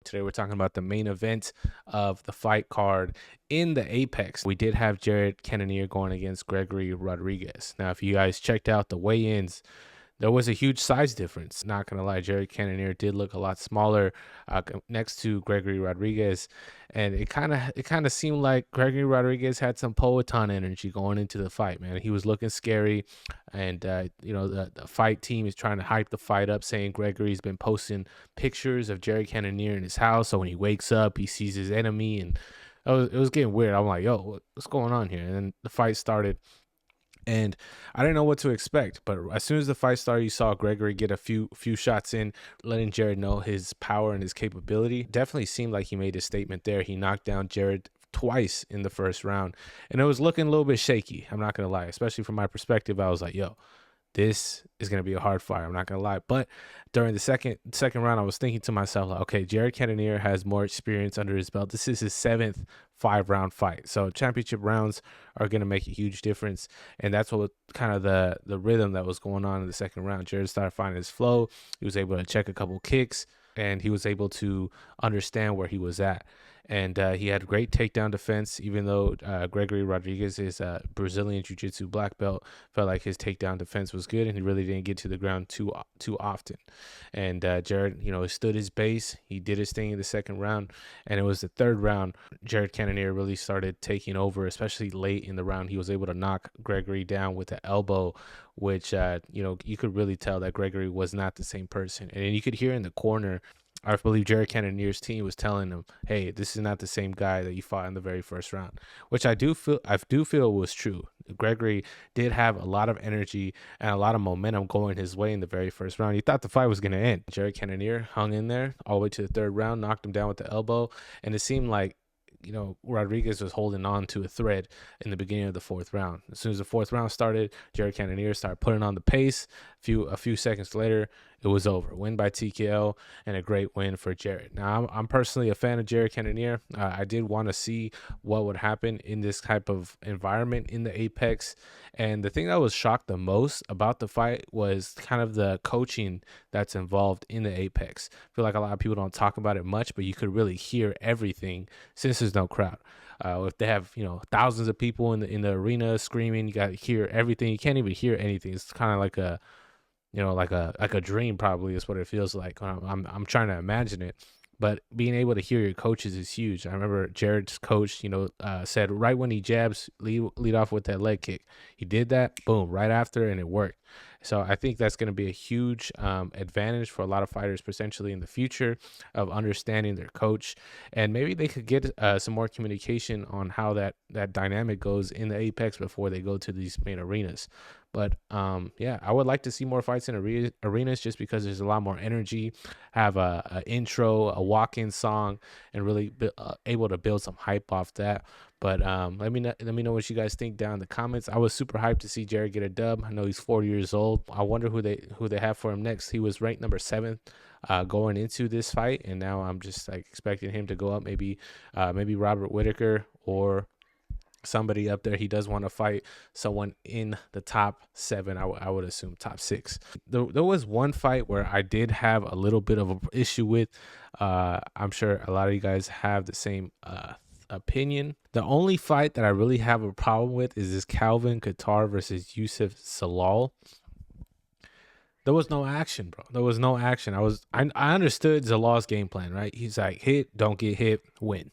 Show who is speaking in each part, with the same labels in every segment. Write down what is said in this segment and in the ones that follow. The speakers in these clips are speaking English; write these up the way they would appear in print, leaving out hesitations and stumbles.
Speaker 1: Today we're talking about the main event of the fight card in the Apex. We did have Jared Cannonier going against Gregory Rodrigues. Now, if you guys checked out the weigh-ins, there was a huge size difference. Not gonna lie, Jared Cannonier did look a lot smaller next to Gregory Rodrigues, and it kind of seemed like Gregory Rodrigues had some Poetan energy going into the fight. Man, he was looking scary, and the fight team is trying to hype the fight up, saying Gregory's been posting pictures of Jared Cannonier in his house, so when he wakes up, he sees his enemy, and it was getting weird. I'm like, yo, what's going on here? And then the fight started. And I didn't know what to expect, but as soon as the fight started, you saw Gregory get a few shots in, letting Jared know his power and his capability. Definitely seemed like he made a statement there. He knocked down Jared twice in the first round, and it was looking a little bit shaky. I'm not gonna lie, especially from my perspective. I was like, yo, this is gonna be a hard fight. I'm not gonna lie. But during the second round, I was thinking to myself, like, okay, Jared Cannonier has more experience under his belt. This is his seventh 5-round fight. So championship rounds are gonna make a huge difference. And that's what kind of the rhythm that was going on in the second round. Jared started finding his flow. He was able to check a couple kicks, and he was able to understand where he was at. And he had great takedown defense, even though Gregory Rodrigues is a Brazilian Jiu-Jitsu black belt. Felt like his takedown defense was good, and he really didn't get to the ground too often. And Jared, stood his base. He did his thing in the second round, and it was the third round. Jared Cannonier really started taking over, especially late in the round. He was able to knock Gregory down with the elbow, which you could really tell that Gregory was not the same person. And you could hear in the corner, I believe Jared Cannonier's team was telling him, "Hey, this is not the same guy that you fought in the very first round," which I do feel was true. Gregory did have a lot of energy and a lot of momentum going his way in the very first round. He thought the fight was going to end. Jared Cannonier hung in there all the way to the third round, knocked him down with the elbow, and it seemed like Rodrigues was holding on to a thread in the beginning of the fourth round. As soon as the fourth round started, Jared Cannonier started putting on the pace. A few seconds later, it was over. Win by TKO, and a great win for Jared. Now, I'm personally a fan of Jared Cannonier. I did want to see what would happen in this type of environment in the Apex. And the thing that was shocked the most about the fight was kind of the coaching that's involved in the Apex. I feel like a lot of people don't talk about it much, but you could really hear everything since there's no crowd. If they have thousands of people in the arena screaming, you got to hear everything. You can't even hear anything. It's kind of like a dream, probably is what it feels like. I'm trying to imagine it. But being able to hear your coaches is huge. I remember Jared's coach, said right when he jabs, lead off with that leg kick. He did that, boom, right after, and it worked. So I think that's going to be a huge advantage for a lot of fighters potentially in the future of understanding their coach. And maybe they could get some more communication on how that dynamic goes in the Apex before they go to these main arenas. But I would like to see more fights in arenas just because there's a lot more energy, have a intro, a walk-in song, and really able to build some hype off that. But let me know what you guys think down in the comments. I was super hyped to see Jared get a dub. I know he's 40 years old. I wonder who they have for him next. He was ranked number 7 going into this fight, and now I'm just like expecting him to go up. Maybe Robert Whitaker or somebody up there. He does want to fight someone in the top 7. I would assume top 6. There was one fight where I did have a little bit of an issue with. I'm sure a lot of you guys have the same opinion. The only fight that I really have a problem with is this Calvin Kattar versus Yusuf Zalal. There was no action, bro. There was no action. I understood Zalal's game plan, right? He's like, hit, don't get hit, win.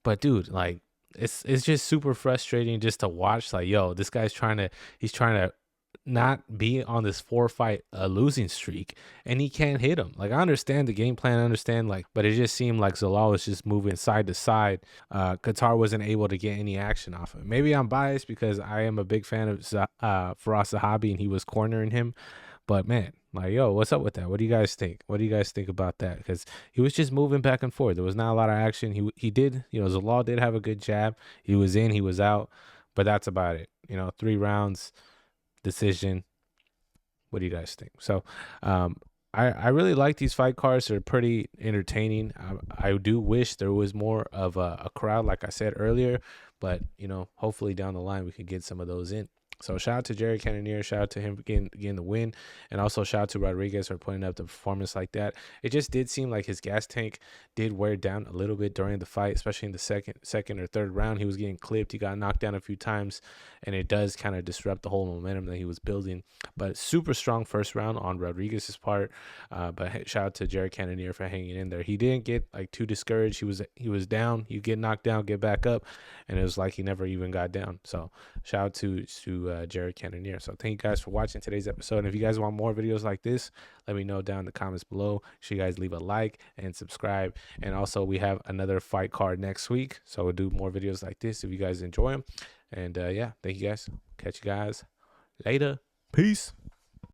Speaker 1: But dude, like, it's just super frustrating just to watch. Like, yo, this guy's trying to not be on this 4-fight losing streak, and he can't hit him. Like, I understand the game plan, I understand, but it just seemed like Zalal was just moving side to side. Qatar wasn't able to get any action off of it. Maybe I'm biased because I am a big fan of Faraz Zahabi and he was cornering him. But man, like, yo, what's up with that? What do you guys think? What do you guys think about that? Because he was just moving back and forth. There was not a lot of action. He did, Zalal did have a good jab. He was in, he was out, but that's about it. 3 rounds, decision. What do you guys think? So I really like these fight cards. They're pretty entertaining. I do wish there was more of a crowd, like I said earlier, but hopefully down the line we could get some of those in. So shout out to Jared Cannonier, shout out to him for getting the win, and also shout out to Rodrigues for putting up the performance like that. It just did seem like his gas tank did wear down a little bit during the fight, especially in the second or third round. He was getting clipped, he got knocked down a few times, and it does kind of disrupt the whole momentum that he was building. But super strong first round on Rodrigues' part. But shout out to Jared Cannonier for hanging in there. He didn't get like too discouraged. He was down. You get knocked down, get back up, and it was like he never even got down. So shout out to Jared Cannonier. So thank you guys for watching today's episode. And if you guys want more videos like this, let me know down in the comments below. Make sure you guys leave a like and subscribe. And also, we have another fight card next week, so we'll do more videos like this if you guys enjoy them. And yeah, thank you guys. Catch you guys later. Peace.